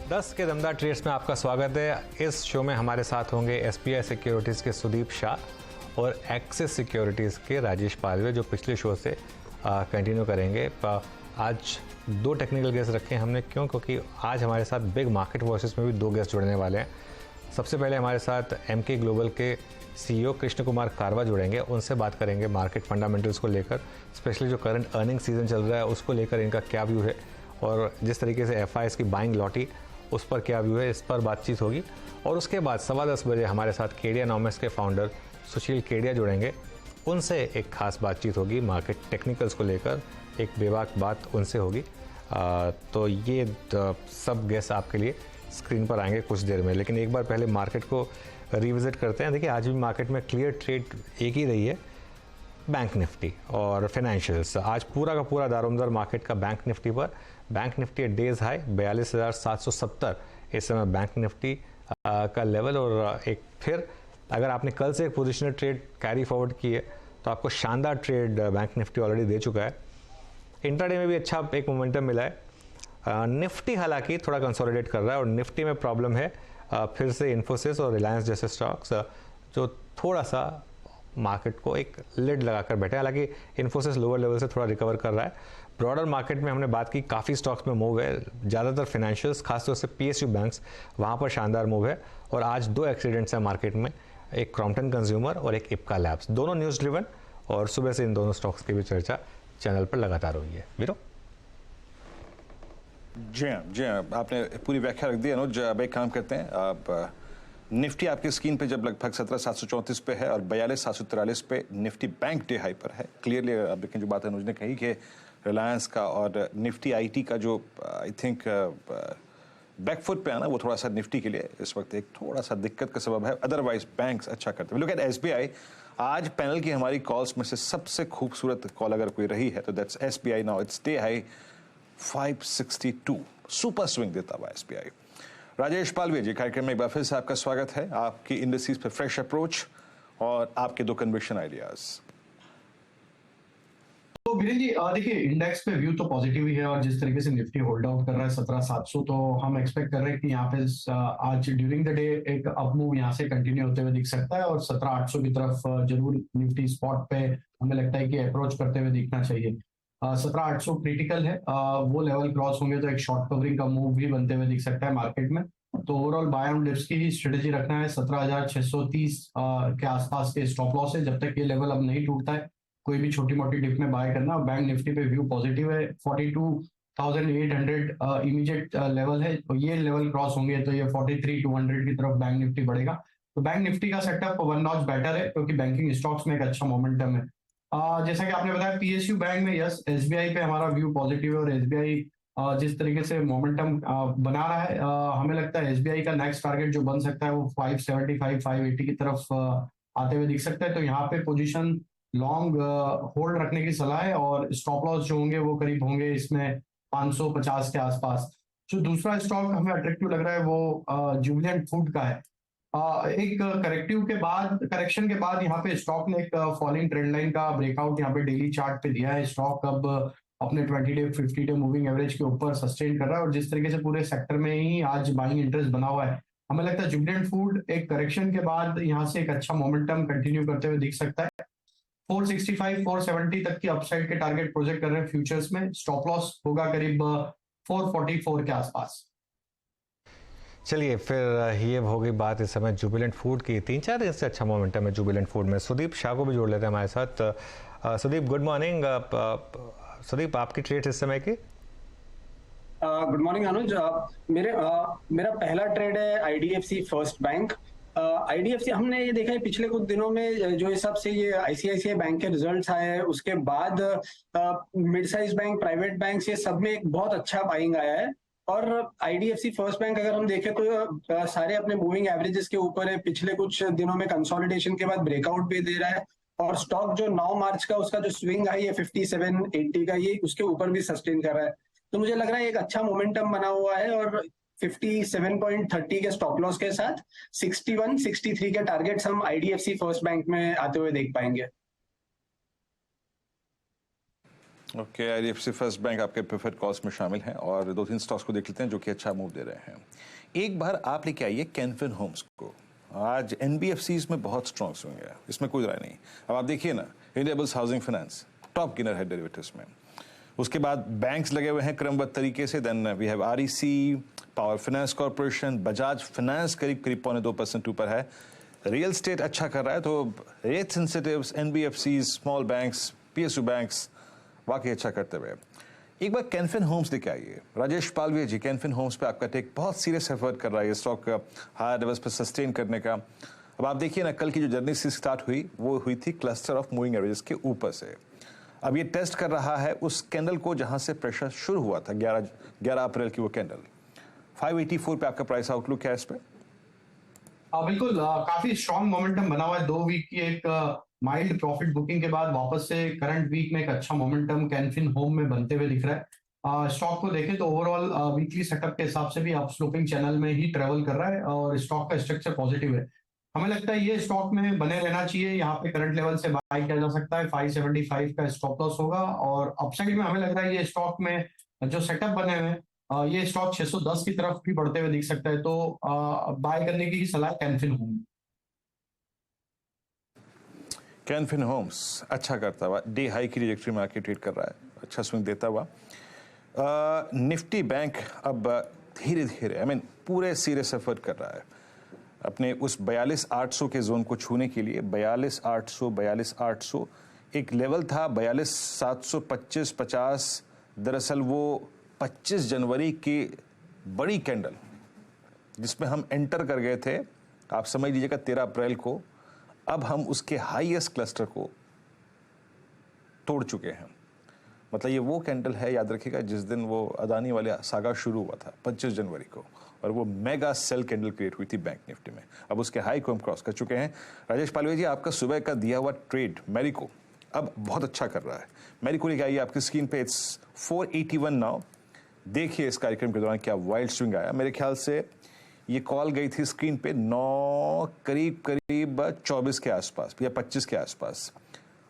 10 के दमदार ट्रेड्स में आपका स्वागत है। इस शो में हमारे साथ होंगे एसबीआई सिक्योरिटीज़ के सुदीप शाह और एक्सिस सिक्योरिटीज़ के राजेश पालवे, जो पिछले शो से कंटिन्यू करेंगे। आज दो टेक्निकल गेस्ट रखे हैं हमने, क्योंकि आज हमारे साथ बिग मार्केट वॉइसेस में भी दो गेस्ट जुड़ने वाले हैं। सबसे पहले हमारे साथ एमके ग्लोबल के सीईओ कृष्ण कुमार कारवा जुड़ेंगे। उनसे बात करेंगे मार्केट फंडामेंटल्स को लेकर, स्पेशली जो करंट अर्निंग सीजन चल रहा है उसको लेकर इनका क्या व्यू है, और जिस तरीके से एफआईएस की बाइंग लौटी उस पर क्या व्यू है, इस पर बातचीत होगी। और उसके बाद 10:15 बजे हमारे साथ केडिया नॉमिक्स के फाउंडर सुशील केडिया जुड़ेंगे। उनसे एक खास बातचीत होगी मार्केट टेक्निकल्स को लेकर, एक बेबाक बात उनसे होगी। तो ये सब गेस्ट आपके लिए स्क्रीन पर आएंगे कुछ देर में, लेकिन एक बार पहले मार्केट को रिविजिट करते हैं। देखिए, आज भी मार्केट में क्लियर ट्रेड एक ही रही है, बैंक निफ्टी और फाइनेंशियल्स। आज पूरा का पूरा दारोमदार मार्केट का बैंक निफ्टी पर। बैंक निफ्टी डेज हाई 42,770 इस समय बैंक निफ्टी का लेवल। और एक फिर अगर आपने कल से एक पोजिशनल ट्रेड कैरी फॉरवर्ड की है तो आपको शानदार ट्रेड बैंक निफ्टी ऑलरेडी दे चुका है। इंट्राडे में भी अच्छा एक मोमेंटम मिला है। निफ्टी हालांकि थोड़ा कंसोलिडेट कर रहा है और निफ्टी में प्रॉब्लम है फिर से इन्फोसिस और रिलायंस जैसे स्टॉक्स जो थोड़ा सा मार्केट को एक लिड लगाकर बैठे। हालांकि इन्फोसिस लोअर लेवल से थोड़ा रिकवर कर रहा है। ब्रॉडर मार्केट में हमने बात की, काफ़ी स्टॉक्स में मूव है, ज़्यादातर फाइनेंशियल्स, खासतौर से पीएसयू बैंक्स, वहाँ पर शानदार मूव है। और आज दो एक्सीडेंट्स हैं मार्केट में, एक क्रॉम्पटन कंज्यूमर और एक इप्का लैब्स, दोनों न्यूज़ ड्रिवन। और सुबह से इन दोनों स्टॉक्स की भी चर्चा चैनल पर लगातार हुई है। वीरो जी हाँ, आपने पूरी व्याख्या रख दी। अनुज, अब एक काम करते हैं, आप निफ्टी आपकी स्क्रीन पे जब लगभग 17,734 पे है और 42,743 पे निफ्टी बैंक डे हाई पर है। क्लियरली आप देखें जो बात अनुज ने कही कि रिलायंस का और निफ्टी आईटी का जो आई थिंक बैकफुट पे आना, वो थोड़ा सा निफ्टी के लिए इस वक्त एक थोड़ा सा दिक्कत का सबब है। अदरवाइज बैंक्स अच्छा करते हैं। Look at SBI. आज पैनल की हमारी कॉल्स में से सबसे खूबसूरत कॉल अगर कोई रही है तो that's SBI. Now it's day high 562, super swing देता हुआ एसबीआई। राजेश पालवे जी, कार्यक्रम में एक बार फिर से आपका स्वागत है। आपकी इंडस्ट्रीज पर फ्रेश अप्रोच और आपके दो कन्विक्शन आइडियाज। तो वीरेंद्र जी, देखिए इंडेक्स पे व्यू तो पॉजिटिव ही है और जिस तरीके से निफ्टी होल्ड आउट कर रहा है 17,700, तो हम एक्सपेक्ट कर रहे हैं कि यहाँ पे आज ड्यूरिंग द डे एक अप मूव यहाँ से कंटिन्यू होते हुए दिख सकता है और 17,800 की तरफ जरूर निफ्टी स्पॉट पे हमें लगता है कि अप्रोच करते हुए दिखना चाहिए। 17,800 क्रिटिकल है, वो लेवल क्रॉस होंगे तो एक शॉर्ट कवरिंग का मूव भी बनते हुए दिख सकता है मार्केट में। तो ओवरऑल बाय ऑन डिप्स की ही स्ट्रेटेजी रखना है। 17,630 के आसपास के स्टॉप लॉस है, जब तक ये लेवल अब नहीं टूटता है कोई भी छोटी मोटी डिप में बाय करना। बैंक निफ्टी पे व्यू पॉजिटिव है। 42,800 इमीडिएट लेवल है, तो ये लेवल क्रॉस होंगे तो ये 43,200 की तरफ बैंक निफ्टी बढ़ेगा। तो बैंक निफ्टी का सेटअप वन नॉच बेटर है क्योंकि बैंकिंग स्टॉक्स में एक अच्छा मोमेंटम है। जैसा कि आपने बताया पीएसयू बैंक में, यस, एसबीआई पे हमारा व्यू पॉजिटिव है और एसबीआई जिस तरीके से मोमेंटम बना रहा है, हमें लगता है एसबीआई का नेक्स्ट टारगेट जो बन सकता है वो 575 580 की तरफ आते हुए दिख सकता है। तो यहाँ पे पोजीशन लॉन्ग होल्ड रखने की सलाह है और स्टॉप लॉस जो होंगे वो करीब होंगे इसमें 550 के आसपास। जो दूसरा स्टॉक हमें अट्रैक्टिव लग रहा है वो जुबिलेंट फूड का है। एक करेक्शन के बाद यहाँ पे स्टॉक ने एक फॉलिंग ट्रेंड लाइन का ब्रेकआउट यहाँ पे डेली चार्ट पे दिया है। स्टॉक अब अपने 20 डे 50 डे मूविंग एवरेज के ऊपर सस्टेन कर रहा है और जिस तरीके से पूरे सेक्टर में ही आज बाइंग इंटरेस्ट बना हुआ है, हमें लगता है जुबिलेंट फूड एक करेक्शन के बाद यहाँ से एक अच्छा मोमेंटम कंटिन्यू करते हुए दिख सकता है। 465 470 तक की अपसाइड के टारगेट प्रोजेक्ट कर रहे हैं फ्यूचर्स में। स्टॉप लॉस होगा करीब 444 के आसपास। चलिए, फिर ये हो गई बात इस समय जुबिलेंट फूड की। 3-4 दिन से अच्छा मोमेंटम है जुबिलेंट फूड में। सुदीप शाह को भी जोड़ लेते हैं हमारे साथ। Sudeep, good morning. सुदीप, आपकी ट्रेड इस समय की? गुड मॉर्निंग अनुज। मेरा पहला ट्रेड है आईडीएफसी फर्स्ट बैंक। आईडीएफसी हमने ये देखा है पिछले कुछ दिनों में जो हिसाब से ये आईसीआईसीआई बैंक के रिजल्ट्स आए हैं उसके बाद mid size bank, private bank, ये सब में एक बहुत अच्छा बाइंग आया है। और आईडीएफसी फर्स्ट बैंक अगर हम देखें तो सारे अपने मूविंग एवरेजेस के ऊपर है। पिछले कुछ दिनों में कंसोलिडेशन के बाद ब्रेकआउट भी दे रहा है और स्टॉक जो 9 मार्च का उसका जो स्विंग आई है 5780 का, ये उसके ऊपर भी सस्टेन कर रहा है। तो मुझे लग रहा है एक अच्छा मोमेंटम बना हुआ है और 57.30 के स्टॉप लॉस के साथ 61 63 के टारगेट्स हम आईडीएफसी फर्स्ट बैंक में आते हुए देख पाएंगे। ओके, आईडीएफसी फर्स्ट बैंक आपके प्रेफर्ड कॉल्स में शामिल हैं और 2-3 स्टॉक्स को देख लेते हैं जो कि अच्छा मूव दे रहे हैं। एक बार आप लेके आइए कैन फिन होम्स को। आज एनबीएफसीज में बहुत स्ट्रॉन्ग स्विंग है, इसमें कोई राय नहीं। अब आप देखिए ना, Indiabulls housing finance top gainer है डेरिवेटिव्स में। उसके बाद बैंक्स लगे हुए हैं क्रमबद्ध तरीके से। Then we have REC, Power Finance Corporation, Bajaj Finance करीब 0.2% ऊपर है। रियल स्टेट अच्छा कर रहा है, तो rate sensitives, NBFCs, small banks, PSU banks वाकई अच्छा करते हुए। एक बार कैनफिन होम्स लेके आइए। राजेश पालवे जी, कैनफिन होम्स पे आपका टेक बहुत सीरियस एफर्ट कर रहा है ये स्टॉक हायर लेवल्स पे सस्टेन करने का। अब आप देखिए ना, कल की जो जर्नी से स्टार्ट हुई वो हुई थी क्लस्टर ऑफ मूविंग एवरेजेस के ऊपर से। अब ये टेस्ट कर रहा है उस कैंडल को जहां से प्रेशर शुरू हुआ था, 11 अप्रैल की वो कैंडल। 584 पे आपका प्राइस आउटलुक है इस पे? बिल्कुल, काफी स्ट्रॉन्ग मोमेंटम बना हुआ है। 2 वीक की एक माइल्ड प्रॉफिट बुकिंग के बाद वापस से करंट वीक में एक अच्छा मोमेंटम कैनफिन होम में बनते हुए दिख रहा है। स्टॉक को देखें तो ओवरऑल वीकली सेटअप के हिसाब से भी अप स्लोपिंग चैनल में ही ट्रेवल कर रहा है और स्टॉक का स्ट्रक्चर पॉजिटिव है। हमें लगता है ये स्टॉक में बने रहना चाहिए। यहाँ पे करंट लेवल से बाय किया जा सकता है। 575 का स्टॉप लॉस होगा और अपसाइड में हमें लग रहा है ये स्टॉक में जो सेटअप बने हुए हैं, ये स्टॉक 610 की तरफ भी बढ़ते हुए दिख सकता है, तो बाय करने की ही सलाह कैनफिन होम। कैनफिन होम्स अच्छा करता हुआ डे हाई की ट्रैजेक्टरी में आके ट्रेड कर रहा है, अच्छा स्विंग देता हुआ। निफ्टी बैंक अब धीरे धीरे पूरे सीरियस एफर्ट कर रहा है अपने उस 42,800 के जोन को छूने के लिए। 42,800 एक लेवल था, 42,725-50। दरअसल वो 25 जनवरी की बड़ी कैंडल जिसमें हम एंटर कर गए थे, आप समझ लीजिएगा 13 अप्रैल को। अब हम उसके हाईएस्ट क्लस्टर को तोड़ चुके हैं। मतलब ये वो कैंडल है, याद रखिएगा, जिस दिन वो अदानी वाले सागा शुरू हुआ था 25 जनवरी को, और वो मेगा सेल कैंडल क्रिएट हुई थी बैंक निफ्टी में। अब उसके हाई को हम क्रॉस कर चुके हैं। राजेश पालवे जी, आपका सुबह का दिया हुआ ट्रेड मैरिको अब बहुत अच्छा कर रहा है। मैरिको लेके आइए आपकी स्क्रीन पे, इट्स 481 नाउ। देखिए इस कार्यक्रम के दौरान क्या वाइल्ड स्विंग आया। मेरे ख्याल से ये कॉल गई थी स्क्रीन पे 9 करीब 24 के आसपास या 25 के आसपास।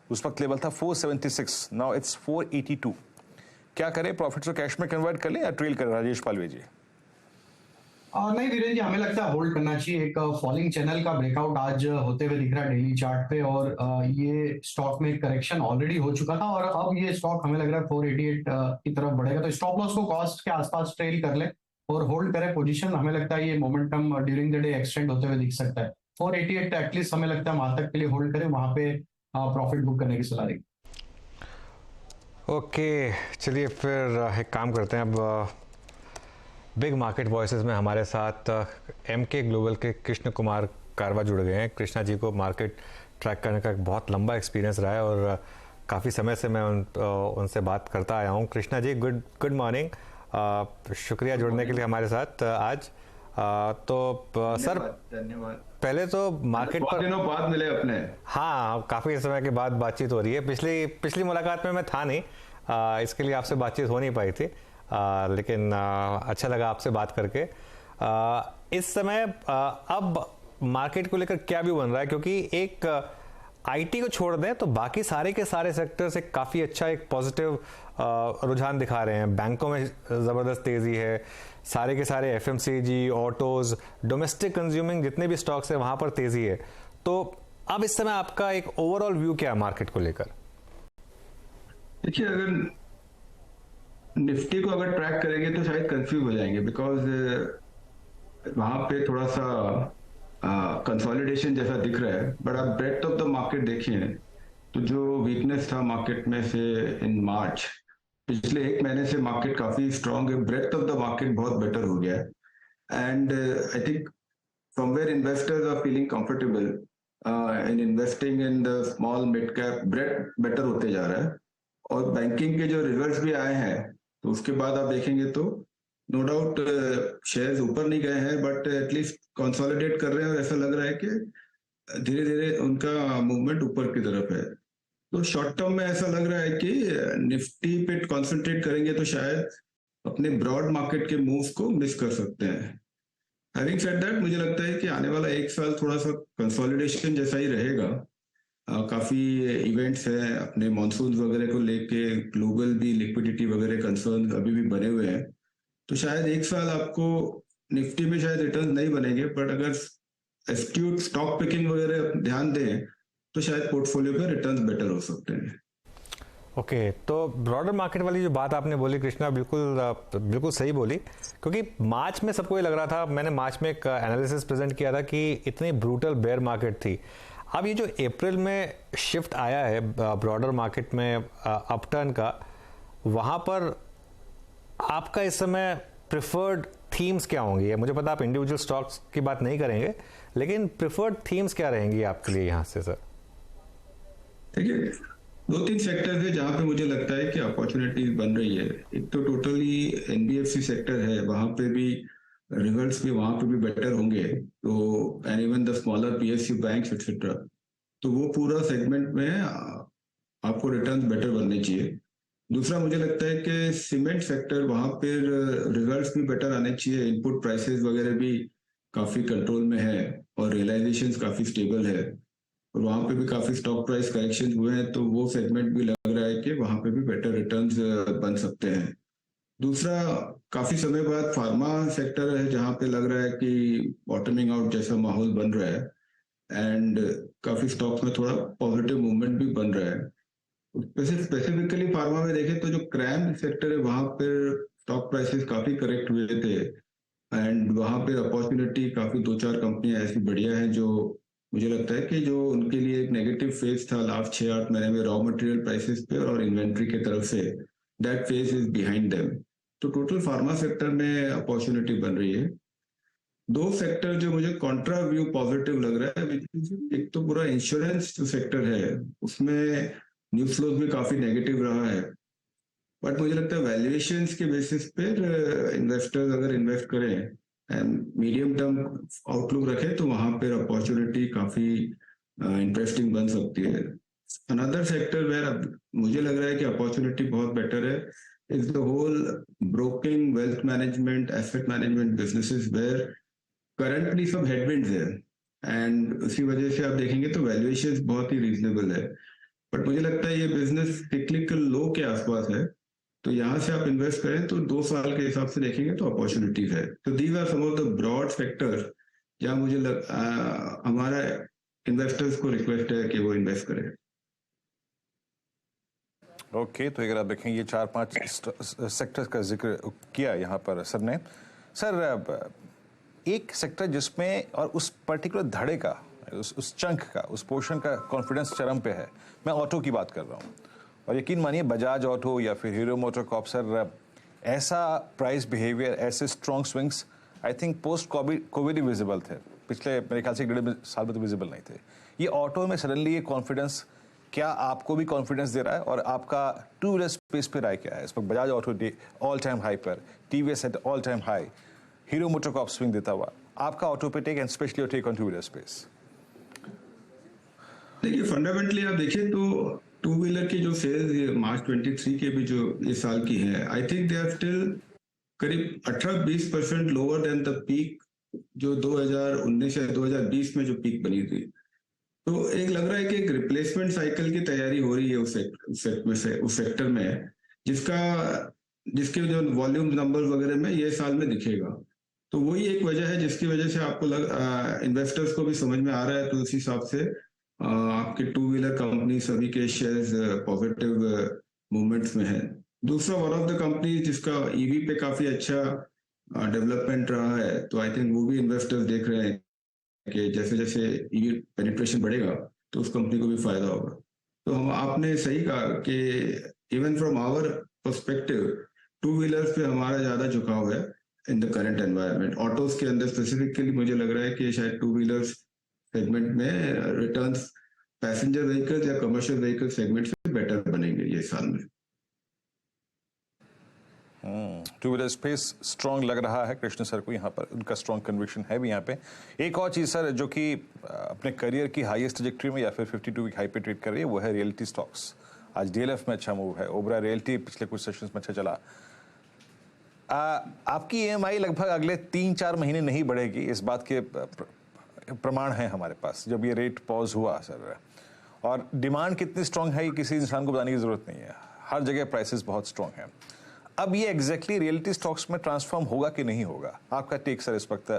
उस वक्त लेवल था 476, नाउ इट्स 482। क्या करें, प्रॉफिट्स को कैश में कन्वर्ट कर लें या ट्रेल करें राजेश पालवे जी? नहीं वीरेंद्र जी, हमें लगता है होल्ड करना चाहिए। एक फॉलिंग चैनल का ब्रेकआउट आज होते हुए दिख रहा है डेली चार्ट पे, और ये स्टॉक में करेक्शन ऑलरेडी हो चुका था और अब ये स्टॉक हमें लग रहा है 488 की तरफ बढ़ेगा। तो स्टॉप लॉस को कॉस्ट के आसपास ट्रेल कर ले और होल्ड करें पोजीशन। हमें लगता है ये momentum during the day extend होते हुए दिख सकता है। 488 एटलीस्ट हमें लगता है वहां तक के लिए होल्ड करें, वहां पे प्रॉफिट बुक करने की सलाह देगी। ओके, चलिए फिर एक काम करते हैं। अब बिग मार्केट वॉइसेस में हमारे साथ एमके ग्लोबल के कृष्ण कुमार कारवा जुड़ गए हैं। कृष्णा जी को मार्केट ट्रैक करने का एक बहुत लंबा एक्सपीरियंस रहा है और काफ़ी समय से मैं उनसे बात करता आया हूं। कृष्णा जी, गुड मॉर्निंग, शुक्रिया जुड़ने के लिए हमारे साथ आज। सर धन्यवाद। पहले तो मार्केट पर दिनों बाद मिले अपने। हाँ, काफ़ी समय के बाद बातचीत हो रही है। पिछली मुलाकात में मैं था नहीं, इसके लिए आपसे बातचीत हो नहीं पाई थी, लेकिन अच्छा लगा आपसे बात करके। इस समय अब मार्केट को लेकर क्या व्यू बन रहा है, क्योंकि एक आईटी को छोड़ दें तो बाकी सारे के सारे सेक्टर से काफ़ी अच्छा एक पॉजिटिव रुझान दिखा रहे हैं। बैंकों में ज़बरदस्त तेज़ी है, सारे के सारे एफएमसीजी, ऑटोज़, डोमेस्टिक कंज्यूमिंग जितने भी स्टॉक्स हैं वहाँ पर तेज़ी है। तो अब इस समय आपका एक ओवरऑल व्यू क्या है मार्केट को लेकर? देखिए, अगर निफ्टी को अगर ट्रैक करेंगे तो शायद कंफ्यूज हो जाएंगे, बिकॉज वहां पे थोड़ा सा कंसोलिडेशन जैसा दिख रहा है। बट आप ब्रेड्थ ऑफ द मार्केट देखिए तो जो वीकनेस था मार्केट में से इन मार्च, पिछले 1 महीने से मार्केट काफी स्ट्रांग है। ब्रेड्थ ऑफ द मार्केट बहुत बेटर हो गया है and I think somewhere investors are feeling comfortable in investing in the small mid cap. Breadth better होते जा रहा है और बैंकिंग के जो रिजल्ट्स भी आए हैं तो उसके बाद आप देखेंगे तो नो डाउट शेयर्स ऊपर नहीं गए हैं, बट एटलीस्ट कंसोलिडेट कर रहे हैं और ऐसा लग रहा है कि धीरे धीरे उनका मूवमेंट ऊपर की तरफ है। तो शॉर्ट टर्म में ऐसा लग रहा है कि निफ्टी पे कंसंट्रेट करेंगे तो शायद अपने ब्रॉड मार्केट के मूव्स को मिस कर सकते हैं। हैविंग सेड दैट, मुझे लगता है कि आने वाला 1 साल थोड़ा सा कंसोलिडेशन जैसा ही रहेगा काफ़ी इवेंट्स हैं अपने मॉनसून वगैरह को लेके, ग्लोबल भी लिक्विडिटी वगैरह कंसर्न अभी भी बने हुए हैं। तो शायद एक साल आपको निफ्टी में शायद रिटर्न नहीं बनेंगे, बट अगर एस्ट्यूट स्टॉक पिकिंग वगैरह आप ध्यान दें तो शायद पोर्टफोलियो पे रिटर्न्स बेटर हो सकते हैं। ओके तो ब्रॉडर मार्केट वाली जो बात आपने बोली कृष्णा, बिल्कुल सही बोली, क्योंकि मार्च में सबको ये लग रहा था, मैंने मार्च में एक एनालिसिस प्रेजेंट किया था कि इतनी ब्रूटल बेयर मार्केट थी। अब ये जो अप्रैल में शिफ्ट आया है ब्रॉडर मार्केट में अपटर्न का, वहाँ पर आपका इस समय प्रिफर्ड थीम्स क्या होंगी? है मुझे पता आप इंडिविजुअल स्टॉक्स की बात नहीं करेंगे, लेकिन प्रिफर्ड थीम्स क्या रहेंगी आपके लिए यहाँ से सर? देखिए, 2-3 सेक्टर है जहाँ पे मुझे लगता है कि अपॉर्चुनिटी बन रही है। एक तो टोटली एनबीएफसी सेक्टर है, वहाँ पे भी रिजल्ट्स भी वहाँ पे भी बेटर होंगे, तो and even the smaller PSU banks etcetera, तो वो पूरा सेगमेंट में आपको रिटर्न्स बेटर बनने चाहिए। दूसरा मुझे लगता है कि सीमेंट सेक्टर, वहाँ पर रिजल्ट्स भी बेटर आने चाहिए, इनपुट प्राइसेस वगैरह भी काफी कंट्रोल में है और रियलाइजेशंस काफी स्टेबल है, और वहाँ पे भी काफी स्टॉक प्राइस करेक्शन हुए हैं, तो वो सेगमेंट भी लग रहा है कि वहाँ पे भी बेटर रिटर्न्स बन सकते हैं। दूसरा, काफी समय बाद फार्मा सेक्टर है जहाँ पे लग रहा है कि बॉटमिंग आउट जैसा माहौल बन रहा है, एंड काफी स्टॉक्स में थोड़ा पॉजिटिव मूवमेंट भी बन रहा है। स्पेसिफिकली फार्मा में देखें तो जो क्रैम सेक्टर है वहां पर स्टॉक प्राइसेस काफी करेक्ट हुए थे, एंड वहां पे अपॉर्चुनिटी काफी 2-4 कंपनियां ऐसी बढ़िया हैं जो मुझे लगता है कि जो उनके लिए एक नेगेटिव फेज था लास्ट 6-8 महीने में रॉ मटेरियल प्राइसेस पे और इन्वेंट्री की तरफ से, that phase is behind them. तो टोटल फार्मा सेक्टर में अपॉर्चुनिटी बन रही है। 2 सेक्टर जो मुझे कॉन्ट्रा व्यू पॉजिटिव लग रहा है, एक तो पूरा इंश्योरेंस जो सेक्टर है उसमें न्यूज फ्लोज भी काफी नेगेटिव रहा है, बट मुझे लगता है वैल्यूएशंस के बेसिस पे इन्वेस्टर्स अगर इन्वेस्ट करें एंड मीडियम टर्म आउटलुक रखें तो वहां पर अपॉर्चुनिटी काफी इंटरेस्टिंग बन सकती है। अनदर सेक्टर वेयर मुझे लग रहा है कि अपॉर्चुनिटी बहुत बेटर है is the whole broking, wealth management, asset management businesses where currently सब हेडविंड्स है, एंड उसी वजह से आप देखेंगे तो वैल्यूएशंस बहुत ही रीजनेबल है, बट मुझे लगता है ये बिजनेस सिक्लिकल लो के आसपास है, तो यहाँ से आप इन्वेस्ट करें तो 2 साल के हिसाब से देखेंगे तो अपॉर्चुनिटीज है। तो these are some of the broad factor जहाँ मुझे हमारा इन्वेस्टर्स को रिक्वेस्ट है कि वो इन्वेस्ट करें। ओके, तो अगर आप देखें ये 4-5 सेक्टर्स का जिक्र किया यहाँ पर सर ने। सर, एक सेक्टर जिसमें और उस पर्टिकुलर धड़े का, उस चंक का, उस पोर्शन का कॉन्फिडेंस चरम पे है, मैं ऑटो की बात कर रहा हूँ, और यकीन मानिए बजाज ऑटो या फिर हीरो मोटर कॉर्प, सर ऐसा प्राइस बिहेवियर, ऐसे strong swings I think post Covid he visible थे, पिछले मेरे ख्याल से 1.5 साल में तो विजिबल नहीं थे। ये ऑटो में सडनली ये कॉन्फिडेंस क्या आपको भी कॉन्फिडेंस दे रहा है, और आपका टू व्हीलर स्पेस पे राय क्या है इस वक्त? Bajaj auto all time high पर, TVS at all time high, Hero motor corp swing देता हुआ, आपका ऑटो पे take and specially your take on two wheeler space. देखिए, फंडामेंटली आप देखिए तो टू व्हीलर की जो सेल्स मार्च 23 के भी जो इस साल की है, I think they are still करीब 18-20% लोअर देन द पीक जो 2019 या 2020 में जो पीक बनी थी। तो एक लग रहा है कि एक रिप्लेसमेंट साइकिल की तैयारी हो रही है उस सेक्टर में, जिसके जो वॉल्यूम नंबर वगैरह में ये साल में दिखेगा। तो वही एक वजह है जिसकी वजह से आपको इन्वेस्टर्स को भी समझ में आ रहा है, तो उस हिसाब से आपके टू व्हीलर कंपनी सभी के शेयर्स पॉजिटिव मूवमेंट्स में है। दूसरा, वन ऑफ द कंपनी जिसका ईवी पे काफी अच्छा डेवलपमेंट रहा है, तो आई थिंक वो भी इन्वेस्टर्स देख रहे हैं कि जैसे जैसे ईवी पेनिट्रेशन बढ़ेगा तो उस कंपनी को भी फायदा होगा। तो आपने सही कहा कि even from our perspective two wheelers पे हमारा ज्यादा झुकाव है in the current environment. Autos के अंदर स्पेसिफिकली मुझे लग रहा है कि शायद टू व्हीलर्स सेगमेंट में रिटर्न्स पैसेंजर व्हीकल्स या कमर्शियल व्हीकल सेगमेंट से बेटर बनेंगे ये साल में। टू व्हीलर स्पेस स्ट्रॉन्ग लग रहा है कृष्ण सर को, यहाँ पर उनका स्ट्रॉन्ग कन्विक्शन है भी यहाँ पे। एक और चीज़ सर जो कि अपने करियर की हाईएस्ट ट्रैजेक्टरी में या फिर 52 वीक हाई पे ट्रेड कर रही है, वो है रियल्टी स्टॉक्स। आज डीएलएफ में अच्छा मूव है, ओबरा रियल्टी पिछले कुछ सेशंस में अच्छा चला। आपकी ईएमआई लगभग अगले 3-4 महीने नहीं बढ़ेगी, इस बात के प्रमाण हैं हमारे पास, जब ये रेट पॉज हुआ सर, और डिमांड कितनी स्ट्रांग है ये किसी इंसान को बताने की जरूरत नहीं है, हर जगह प्राइसेस बहुत स्ट्रांग हैं। अब ये एग्जैक्टली रियलिटी स्टॉक्स में ट्रांसफॉर्म होगा कि नहीं होगा, आपका टेक सर इस वक्त?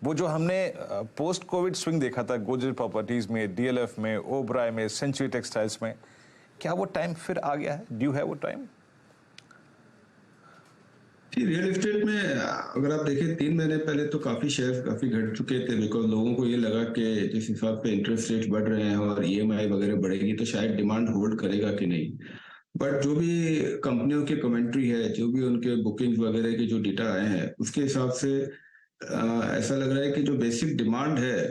वो जो हमने पोस्ट कोविड स्विंग देखा था गोदरेज प्रॉपर्टीज में, डीएलएफ में, ओबराय में, सेंचुरी टेक्सटाइल्स में, क्या वो टाइम फिर आ गया है? ड्यू है वो टाइम? रियल एस्टेट में अगर आप देखें 3 महीने पहले तो काफी शेयर काफी घट चुके थे, बिकॉज लोगों को ये लगा कि जिस हिसाब से इंटरेस्ट रेट बढ़ रहे हैं और ईएमआई वगैरह बढ़ेगी तो शायद डिमांड होल्ड करेगा कि नहीं। बट जो भी कंपनियों की कमेंट्री है, जो भी उनके बुकिंग्स वगैरह के जो डेटा आए हैं, उसके हिसाब से ऐसा लग रहा है कि जो बेसिक डिमांड है,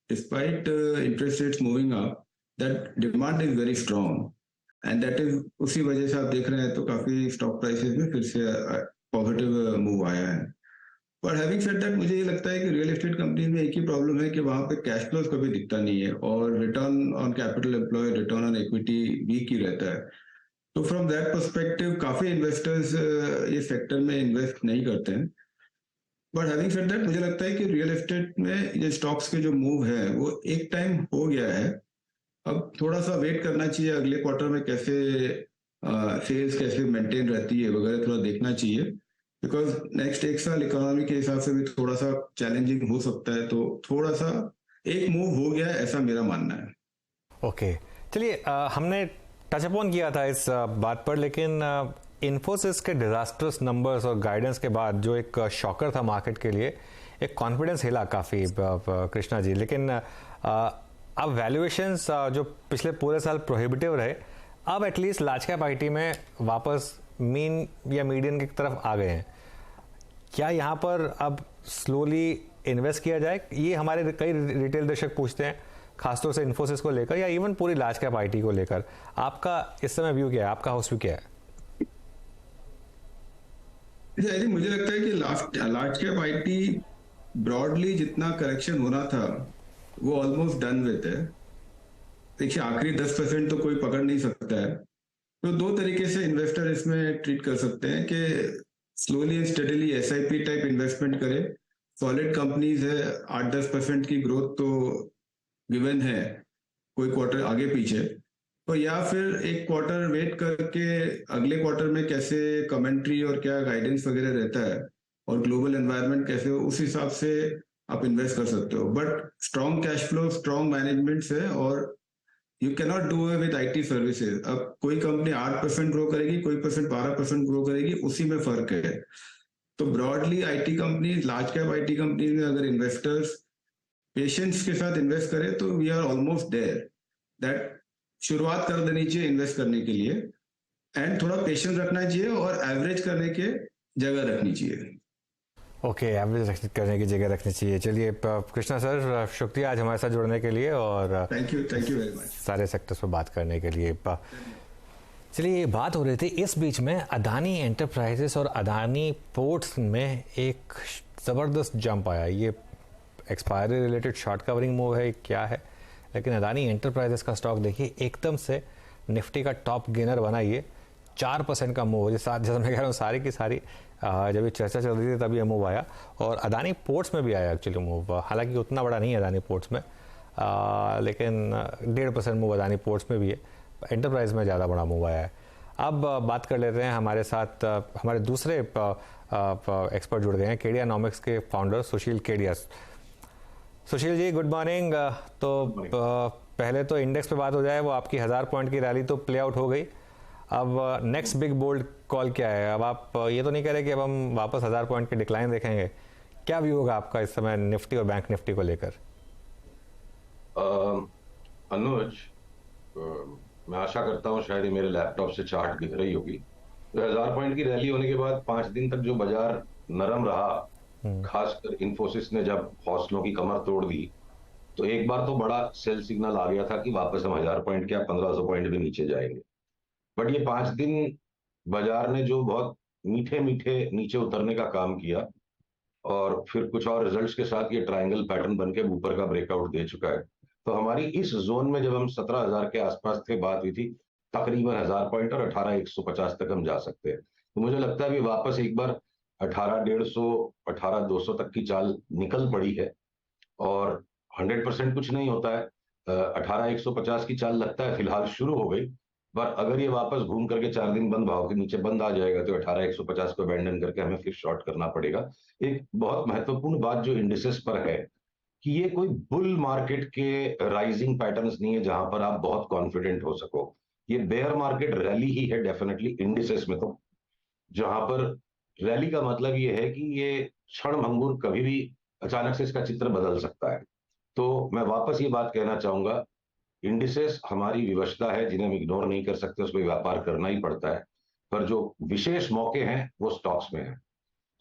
despite interest rates moving up, that demand is very strong and that is उसी वजह से आप देख रहे हैं तो काफी स्टॉक प्राइसेस में फिर से पॉजिटिव मूव आया है। पर हैविंग सेड दैट, मुझे ये लगता है कि रियल एस्टेट कंपनी में एक ही प्रॉब्लम है कि वहां पे कैश फ्लोज कभी दिखता नहीं है और return on capital employed, return on equity weak ही रहता है। तो फ्रॉम दैट पर्सपेक्टिव काफी इन्वेस्टर्स ये सेक्टर में इन्वेस्ट नहीं करते हैं। बट हैविंग सेड दैट, मुझे लगता है कि रियल एस्टेट में ये स्टॉक्स के जो मूव है वो एक टाइम हो गया है, अब थोड़ा सा वेट करना चाहिए, अगले क्वार्टर में कैसे सेल्स कैसे मेंटेन रहती है वगैरह थोड़ा देखना चाहिए, बिकॉज नेक्स्ट 1 साल इकोनॉमी के हिसाब से भी थोड़ा सा चैलेंजिंग हो सकता है। तो थोड़ा सा एक मूव हो गया है, ऐसा मेरा मानना है। ओके, चलिए हमने टच अपॉन किया था इस बात पर, लेकिन इन्फोसिस के डिजास्टर्स नंबर्स और गाइडेंस के बाद जो एक शॉकर था मार्केट के लिए, एक कॉन्फिडेंस हिला काफ़ी कृष्णा जी। लेकिन अब वैल्यूएशंस जो पिछले पूरे साल प्रोहिबिटिव रहे, अब एटलीस्ट लार्ज कैप आईटी में वापस मीन या मीडियन की तरफ आ गए हैं। क्या यहाँ पर अब स्लोली इन्वेस्ट किया जाए? ये हमारे कई रिटेल दर्शक पूछते हैं, खासतौर से इन्फोसिस को लेकर या इवन पूरी लार्ज कैप आईटी को लेकर। आपका इस समय व्यू क्या है, आपका हाउस व्यू क्या है? मुझे लगता है कि लार्ज कैप आईटी ब्रॉडली जितना करेक्शन होना था वो ऑलमोस्ट डन विद है। देखिए, आखिरी 10% तो कोई पकड़ नहीं सकता है। तो 2 तरीके से इन्वेस्टर इसमें ट्रीट कर सकते हैं कि slowly and steadily SIP type investment करें, सॉलिड कंपनीज है, 8-10% की ग्रोथ तो गिवन है कोई क्वार्टर आगे पीछे, तो या फिर एक क्वार्टर वेट करके अगले क्वार्टर में कैसे कमेंट्री और क्या गाइडेंस वगैरह रहता है और ग्लोबल एनवायरनमेंट कैसे हो, उस हिसाब से आप इन्वेस्ट कर सकते हो। But strong cash flow, strong management है और you can not do with IT services. अब कोई कंपनी 8% ग्रो करेगी, कोई 12% ग्रो करेगी, उसी में फर्क है। तो broadly IT company, large cap IT company में अगर इन्वेस्टर्स पेशेंस के साथ इन्वेस्ट करें तो we are almost there, that शुरुआत कर देनी चाहिए इन्वेस्ट करने के लिए, एंड थोड़ा पेशेंस रखना चाहिए और एवरेज करने के जगह रखनी चाहिए। ओके, एवरेज करने की जगह रखनी चाहिए। चलिए कृष्णा सर, शुक्रिया आज हमारे साथ जुड़ने के लिए और थैंक यू वेरी मच सारे सेक्टर्स पर बात करने के लिए। चलिए, ये बात हो रही थी, इस बीच में अदानी एंटरप्राइजेस और अदानी पोर्ट्स में एक ज़बरदस्त जंप आया। ये expiry related short covering move है, क्या है? लेकिन अदानी एंटरप्राइजेस का स्टॉक देखिए, एकदम से निफ्टी का टॉप गेनर बना, ये 4% का मूव। जैसा मैं कह रहा हूँ, सारी की सारी जब ये चर्चा चल रही थी तब ये मूव आया। और अदानी पोर्ट्स में भी आया एक्चुअली मूव, हालांकि उतना बड़ा नहीं है अदानी पोर्ट्स में, लेकिन 1.5% मूव अदानी पोर्ट्स में भी है। एंटरप्राइज में ज़्यादा बड़ा मूव आया है। अब बात कर लेते हैं, हमारे साथ हमारे दूसरे एक्सपर्ट जुड़ गए हैं, केडियानॉमिक्स के फाउंडर सुशील केडिया। Sushil ji, good morning. तो पहले तो इंडेक्स पे बात हो जाए, वो आपकी 1000 पॉइंट की रैली तो प्ले आउट हो गई। अब नेक्स्ट बिग बोल्ड कॉल क्या है? अब आप ये तो नहीं कह रहे कि अब हम वापस 1000 पॉइंट की डिक्लाइन देखेंगे? क्या व्यू होगा आपका इस समय निफ्टी और बैंक निफ्टी को लेकर? अनुज, मैं आशा करता हूं शायद मेरे लैपटॉप से चार्ट दिख रही होगी। 1000 पॉइंट की रैली होने के बाद 5 दिन तक जो बाजार नरम रहा, खासकर इन्फोसिस ने जब हौसलों की कमर तोड़ दी, तो एक बार तो बड़ा सेल सिग्नल आ गया था कि वापस हम 1000 पॉइंट क्या 1500 पॉइंट भी नीचे जाएंगे। बट ये 5 दिन बाजार ने जो बहुत मीठे मीठे नीचे उतरने का काम किया और फिर कुछ और रिजल्ट्स के साथ ये ट्रायंगल पैटर्न बनके ऊपर का ब्रेकआउट दे चुका है। तो हमारी इस जोन में जब हम 17,000 के आसपास थे, बात हुई थी तकरीबन 1000 पॉइंट और 18,150 तक हम जा सकते हैं। तो मुझे लगता है कि वापस एक बार 18,150, 18,200 तक की चाल निकल पड़ी है और 100% कुछ नहीं होता है। 18,150 की चाल लगता है फिलहाल शुरू हो गई, पर अगर ये वापस घूम करके 4 दिन बंद भाव के नीचे बंद आ जाएगा तो 18,150 को अबैंडन करके हमें फिर शॉर्ट करना पड़ेगा। एक बहुत महत्वपूर्ण बात जो इंडिसेस पर है कि ये कोई बुल मार्केट के राइजिंग पैटर्न्स नहीं है जहां पर आप बहुत कॉन्फिडेंट हो सको। ये बेयर मार्केट रैली ही है डेफिनेटली इंडिसेस में, तो जहां पर रैली का मतलब ये है कि ये क्षण भंगुर कभी भी अचानक से इसका चित्र बदल सकता है। तो मैं वापस ये बात कहना चाहूंगा, इंडिसेस हमारी विवशता है जिन्हें हम इग्नोर नहीं कर सकते, उसमें व्यापार करना ही पड़ता है, पर जो विशेष मौके हैं वो स्टॉक्स में है।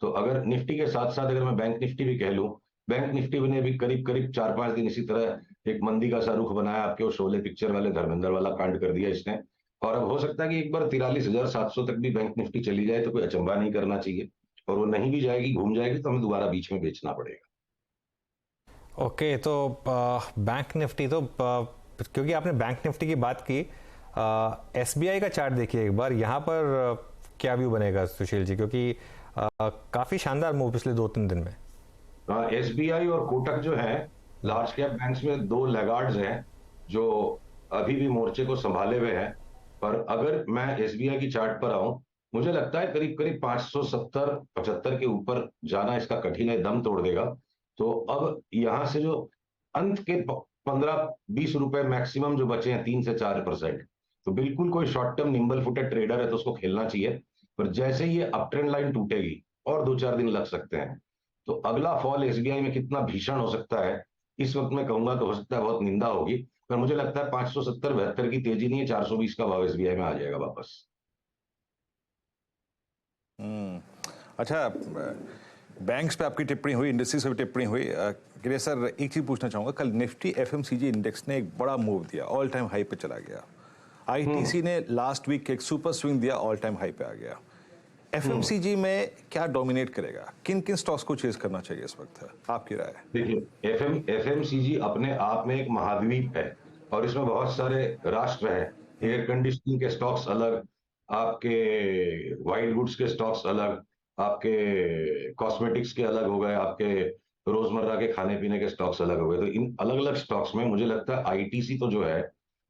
तो अगर निफ्टी के साथ साथ अगर मैं बैंक निफ्टी भी कह लूं, बैंक निफ्टी ने भी करीब करीब 4-5 दिन इसी तरह एक मंदी का सा रुख बनाया, आपके वो शोले पिक्चर वाले धर्मेंद्र वाला कांड कर दिया इसने, और अब हो सकता है कि एक बार 43,700 तक भी बैंक निफ्टी चली जाए तो कोई अचंभा नहीं करना चाहिए, और वो नहीं भी जाएगी, घूम जाएगी तो हमें दोबारा बीच में बेचना पड़ेगा। ओके, तो बैंक निफ्टी तो क्योंकि आपने बैंक निफ्टी की बात की, एसबीआई का चार्ट देखिए एक बार, यहाँ पर क्या व्यू बनेगा सुशील जी, क्योंकि काफी शानदार मूव पिछले 2-3 दिन में। एसबीआई और कोटक जो है लार्ज कैप बैंक्स में दो लैगार्ड्स हैं जो अभी भी मोर्चे को संभाले हुए हैं, पर अगर मैं एसबीआई की चार्ट पर आऊं, मुझे लगता है करीब करीब 570-75 के ऊपर जाना इसका कठिन है, दम तोड़ देगा। तो अब यहां से जो अंत के 15-20 रुपए मैक्सिमम जो बचे हैं 3 से 4%, तो बिल्कुल कोई short term nimble footed trader है तो उसको खेलना चाहिए, पर जैसे ही ये अप ट्रेंड लाइन टूटेगी और 2-4 दिन लग सकते हैं, तो अगला फॉल एसबीआई में कितना भीषण हो सकता है इस वक्त मैं कहूंगा तो हो सकता है बहुत निंदा होगी, पर मुझे लगता है 570-72 की तेजी नहीं है, 420 का भाव एसबीआई में आ जाएगा वापस। अच्छा, बैंक्स पे आपकी टिप्पणी हुई, इंडस्ट्रीज पे टिप्पणी हुई। गिरीश सर, एक चीज पूछना चाहूंगा, कल निफ्टी एफएमसीजी इंडेक्स ने एक बड़ा मूव दिया, ऑल टाइम हाई पे चला गया। आईटीसी ने लास्ट वीक एक सुपर स्विंग दिया, ऑल टाइम हाई पे आ गया। एफएमसीजी में क्या डोमिनेट करेगा, किन किन स्टॉक्स को चेज करना चाहिए इस वक्त, आपकी राय? देखिए, एफएमसीजी अपने आप में एक महाद्वीप है और इसमें बहुत सारे राष्ट्र हैं। एयर कंडीशनिंग के स्टॉक्स अलग, आपके वाइट गुड्स के स्टॉक्स अलग, आपके कॉस्मेटिक्स के अलग हो गए, आपके रोजमर्रा के खाने पीने के स्टॉक्स अलग हो गए। तो इन अलग अलग स्टॉक्स में मुझे लगता है आईटीसी तो जो है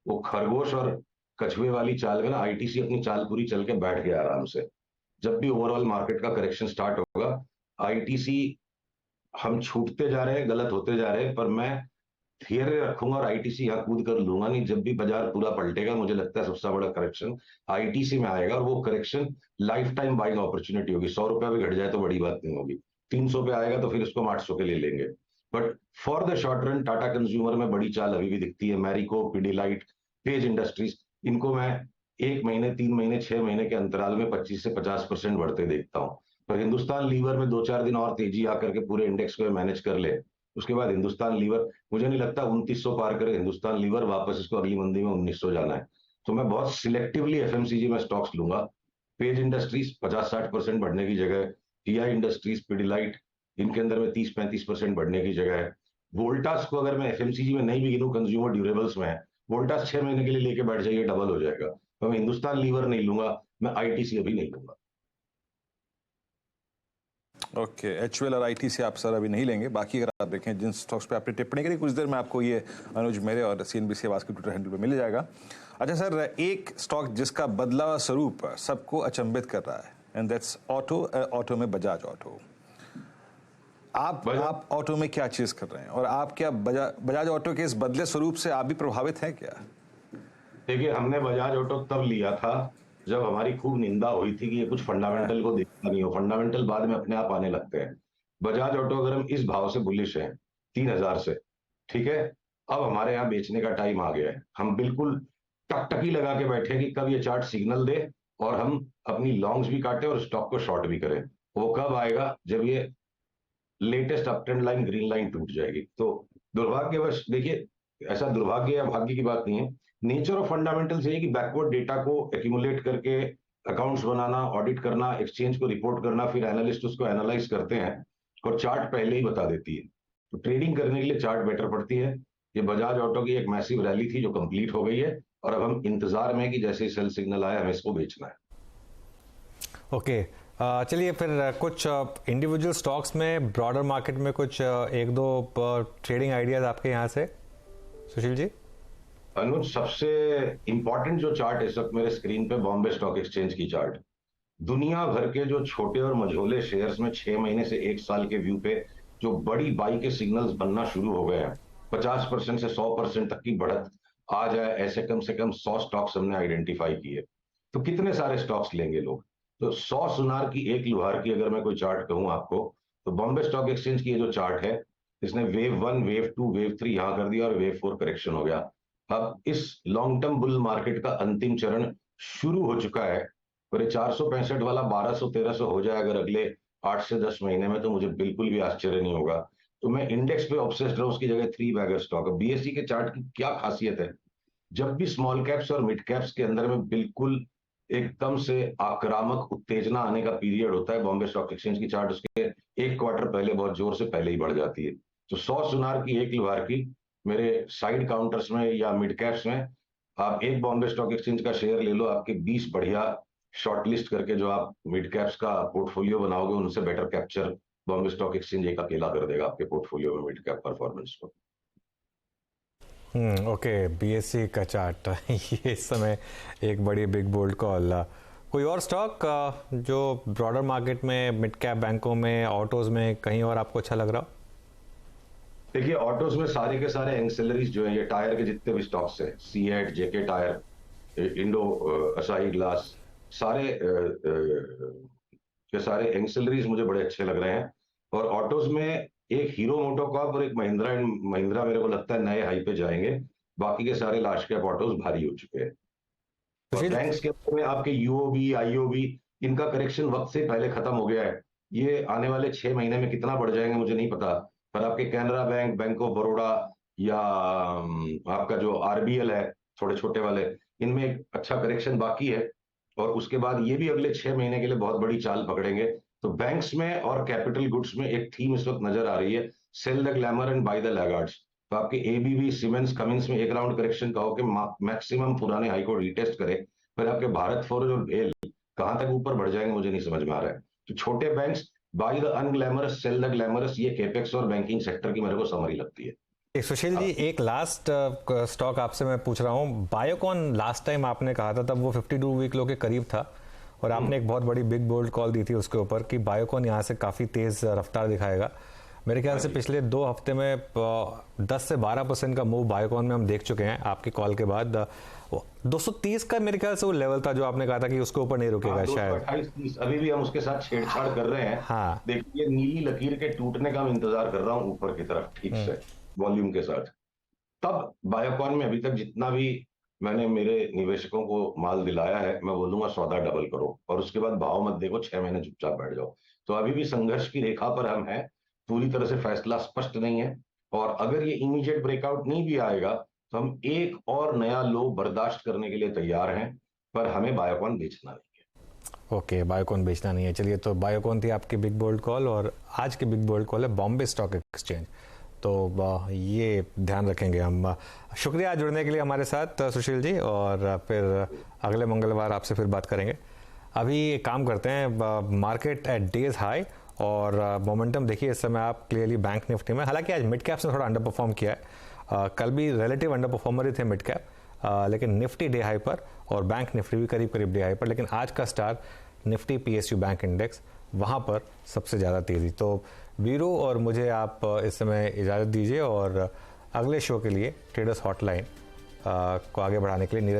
वो खरगोश और कछुए वाली चाल में ना, आईटीसी अपनी चाल पूरी चल के बैठ गया आराम से। जब भी ओवरऑल मार्केट का करेक्शन स्टार्ट होगा, आईटीसी हम छूटते जा रहे हैं, गलत होते जा रहे हैं, पर मैं धैर्य रखूंगा और आईटीसी यहाँ कूद कर लूंगा नहीं। जब भी बाजार पूरा पलटेगा, मुझे लगता है सबसे बड़ा करेक्शन आईटीसी में आएगा, और वो correction life time buying opportunity होगी। 100 रुपया भी घट जाए तो बड़ी बात नहीं होगी, 300 पे आएगा तो फिर उसको हम 800 के ले लेंगे। But for the short run Tata consumer में बड़ी चाल अभी भी दिखती है। मैरिको, पिडिलाइट, पेज इंडस्ट्रीज, इनको मैं 1 महीने, 3 महीने, 6 महीने के अंतराल में 25 से 50% बढ़ते देखता हूं। पर हिंदुस्तान लीवर में 2-4 दिन और तेजी आकर के पूरे इंडेक्स को मैनेज कर ले, उसके बाद हिंदुस्तान लीवर, मुझे नहीं लगता 2900 पार करे हिंदुस्तान लीवर, वापस इसको अगली मंदी में 1900 जाना है। तो मैं बहुत सिलेक्टिवली एफएमसीजी में स्टॉक्स लूंगा। पेज इंडस्ट्रीज 50-60% बढ़ने की जगह है, टीआई इंडस्ट्रीज, पिडिलाइट, इनके अंदर में 30-35% बढ़ने की जगह है। वोल्टास को अगर मैं एफएमसीजी में नहीं भी गिनूं, कंज्यूमर ड्यूरेबल्स में है, वोल्टास 6 महीने के लिए लेके बैठ जाइए, डबल हो जाएगा। तो मैं हिंदुस्तान लीवर नहीं लूंगा, मैं आईटीसी अभी नहीं लूंगा। ओके, एचयूएल और आईटीसी आप सर अभी नहीं लेंगे। बाकी अगर आप देखें जिन स्टॉक्स पे आपने टिप्पणी करी, कुछ देर में आपको ये अनुज मेरे और सीएनबीसी आवाज के ट्विटर हैंडल पे मिल जाएगा। अच्छा सर, एक स्टॉक जिसका बदलाव स्वरूप सबको अचंभित कर रहा है, एंड दैट्स ऑटो में बजाज ऑटो। आप ऑटो में क्या चीज कर रहे हैं, और आप क्या बजाज ऑटो के इस बदले स्वरूप से आप भी प्रभावित हैं क्या? देखिए, हमने बजाज ऑटो तब लिया था जब हमारी खूब निंदा हुई थी कि ये कुछ फंडामेंटल को देखता नहीं हो। फंडामेंटल बाद में अपने आप आने लगते हैं। बजाज ऑटो अगर हम इस भाव से बुलिश हैं 3000 से, ठीक है, अब हमारे यहाँ बेचने का टाइम आ गया है। हम बिल्कुल टकटकी लगा के बैठे कि कब ये चार्ट सिग्नल दे और हम अपनी लॉन्ग्स भी काटें और स्टॉक को शॉर्ट भी करें। वो कब आएगा? जब ये latest up trend line, green line टूट जाएगी। तो दुर्भाग्यवश, देखिए ऐसा दुर्भाग्य या भाग्य की बात नहीं है, नेचर ऑफ फंडामेंटल्स ये कि बैकवर्ड डेटा को एक्यूमुलेट करके अकाउंट्स बनाना, ऑडिट करना, एक्सचेंज को रिपोर्ट करना, फिर एनालिस्ट उसको एनालाइज करते हैं और चार्ट पहले ही बता देती है। तो ट्रेडिंग करने के लिए चार्ट बेटर पड़ती है। ये बजाज ऑटो की एक मैसिव रैली थी जो कंप्लीट हो गई है, और अब हम इंतजार में कि जैसे ही सेल सिग्नल आए हमें इसको बेचना है। ओके, चलिए फिर कुछ इंडिविजुअल स्टॉक्स में, ब्रॉडर मार्केट में कुछ 1-2 ट्रेडिंग आइडियाज आपके यहाँ से सुशील जी। अनुज, सबसे इंपॉर्टेंट जो चार्ट इस वक्त मेरे स्क्रीन पे बॉम्बे स्टॉक एक्सचेंज की चार्ट। दुनिया भर के जो छोटे और मझोले शेयर्स में 6 महीने से 1 साल के व्यू पे जो बड़ी बाई के सिग्नल्स बनना शुरू हो गए हैं, 50% से 100% तक की बढ़त आ जाए, ऐसे कम से कम 100 स्टॉक्स हमने आइडेंटिफाई किए। तो कितने सारे स्टॉक्स लेंगे लोग? तो 100 सुनार की एक लुहार की अगर मैं कोई चार्ट कहूं आपको, तो बॉम्बे स्टॉक एक्सचेंज की ये जो चार्ट है, इसने वेव 1, वेव 2, वेव 3 यहां कर दिया और वेव 4 करेक्शन हो गया। अब इस लॉन्ग टर्म बुल मार्केट का अंतिम चरण शुरू हो चुका है, और ये 465 वाला 1200-1300 हो जाए अगर अगले 8 से 10 महीने में, तो मुझे बिल्कुल भी आश्चर्य नहीं होगा। तो मैं इंडेक्स पे ऑब्सेस्ड रहा, उसकी जगह 3 बैगर स्टॉक। बीएसई के चार्ट की क्या खासियत है? जब भी स्मॉल कैप्स और मिड कैप्स के अंदर में बिल्कुल एकदम से आक्रामक उत्तेजना आने का पीरियड होता है, बॉम्बे स्टॉक एक्सचेंज की चार्ट उसके 1 क्वार्टर पहले बहुत जोर से पहले ही बढ़ जाती है। तो 100 सुनार की एक लुहार की मेरे साइड काउंटर्स में या मिड कैप्स में आप एक बॉम्बे स्टॉक एक्सचेंज का शेयर ले लो, आपके 20 बढ़िया शॉर्टलिस्ट करके जो आप मिड कैप्स का पोर्टफोलियो बनाओगे, उनसे better capture Bombay stock exchange एक अकेला कर देगा आपके पोर्टफोलियो में मिड कैप परफॉर्मेंस को। ओके, बीएससी का चार्ट ये इस समय एक बड़ी बिग बोल्ड कॉल। कोई और स्टॉक जो ब्रॉडर मार्केट में, मिड कैप बैंकों में, ऑटोज में कहीं और आपको अच्छा लग रहा हो? देखिए, ऑटोज में सारे के सारे एंसिलरीज जो है, ये टायर के जितने भी स्टॉक्स है, सीएट, जेके टायर, इंडो असाही ग्लास, सारे के सारे एंसिलरीज मुझे बड़े अच्छे लग रहे हैं। और ऑटोज में एक हीरो मोटोकॉर्प और एक महिंद्रा एंड महिंद्रा मेरे को लगता है नए हाई पे जाएंगे। बाकी के सारे लार्ज कैप ऑटोज भारी हो चुके हैं। और बैंक्स के में आपके यूओबी, आईओबी, इनका करेक्शन वक्त से पहले खत्म हो गया है। ये आने वाले 6 महीने में कितना बढ़ जाएंगे मुझे नहीं पता, पर आपके Canara bank, bank of Baroda या आपका जो आरबीएल है, थोड़े छोटे वाले, इनमें एक अच्छा करेक्शन बाकी है। और उसके बाद ये भी अगले 6 महीने के लिए बहुत बड़ी चाल पकड़ेंगे। तो बैंक्स में और कैपिटल गुड्स में एक थीम इस वक्त नजर आ रही है, sell the glamour and buy the laggards. तो आपके एबीबी, सीमेंस, कमिंस में एक राउंड करेक्शन का हो कि मैक्सिमम पुराने हाई को रिटेस्ट करे, फिर आपके भारत फोर्ज और भेल कहां तक ऊपर बढ़ जाएंगे मुझे नहीं समझ में आ रहा है। तो छोटे banks, buy the unglamorous, sell the glamorous, ये केपेक्स और बैंकिंग सेक्टर की मेरे को समरी लगती है। सुशील जी, एक लास्ट स्टॉक आपसे मैं पूछ रहा हूँ। बायोकॉन लास्ट टाइम आपने कहा था, तब वो 52 वीक लो के करीब था, और आपने एक बहुत बड़ी बिग बोल्ड कॉल दी थी उसके ऊपर कि बायोकॉन यहाँ से काफ़ी तेज़ रफ्तार दिखाएगा। मेरे ख्याल से पिछले 2 हफ्ते में 10 से 12% का मूव बायोकॉन में हम देख चुके हैं आपकी कॉल के बाद। 230 का मेरे ख्याल से वो लेवल था जो आपने कहा था कि उसके ऊपर नहीं रुकेगा शायद। 228-30 अभी भी हम उसके साथ छेड़छाड़ कर रहे हैं। हाँ, देखिए, नीली लकीर के टूटने का मैं इंतजार कर रहा हूँ ऊपर की तरफ, ठीक से वॉल्यूम के साथ। तब बायोकॉन में अभी तक जितना भी मैंने मेरे निवेशकों को माल दिलाया है, मैं बोलूंगा सौदा डबल करो और उसके बाद भाव मत देखो, 6 महीने चुपचाप बैठ जाओ। तो अभी भी संघर्ष की रेखा पर हम हैं, पूरी तरह से फैसला स्पष्ट नहीं है। और अगर ये इमीडिएट ब्रेकआउट नहीं भी आएगा, तो हम एक और नया लो बर्दाश्त करने के लिए तैयार हैं, पर हमें बायोकॉन बेचना नहीं है। ओके, बायोकॉन बेचना नहीं है। चलिए, तो बायोकॉन थी आपकी बिग बोल्ड कॉल, और आज की बिग बोल्ड कॉल है बॉम्बे स्टॉक एक्सचेंज। तो ये ध्यान रखेंगे हम। शुक्रिया जुड़ने के लिए हमारे साथ सुशील जी, और फिर अगले मंगलवार आपसे फिर बात करेंगे। अभी एक काम करते हैं, मार्केट एट डेज हाई, और मोमेंटम देखिए इस समय आप क्लियरली बैंक निफ्टी में। हालांकि आज मिड कैप्स ने थोड़ा अंडर परफॉर्म किया है, कल भी रिलेटिव अंडर परफॉर्मर ही थे मिड कैप, लेकिन निफ्टी डे हाई पर और बैंक निफ्टी भी करीब करीब डे हाई पर। लेकिन आज का star Nifty PSU bank index, वहाँ पर सबसे ज़्यादा तेज़ी। तो वीरू और मुझे आप इस समय इजाज़त दीजिए, और अगले शो के लिए ट्रेडर्स हॉटलाइन को आगे बढ़ाने के लिए नीरज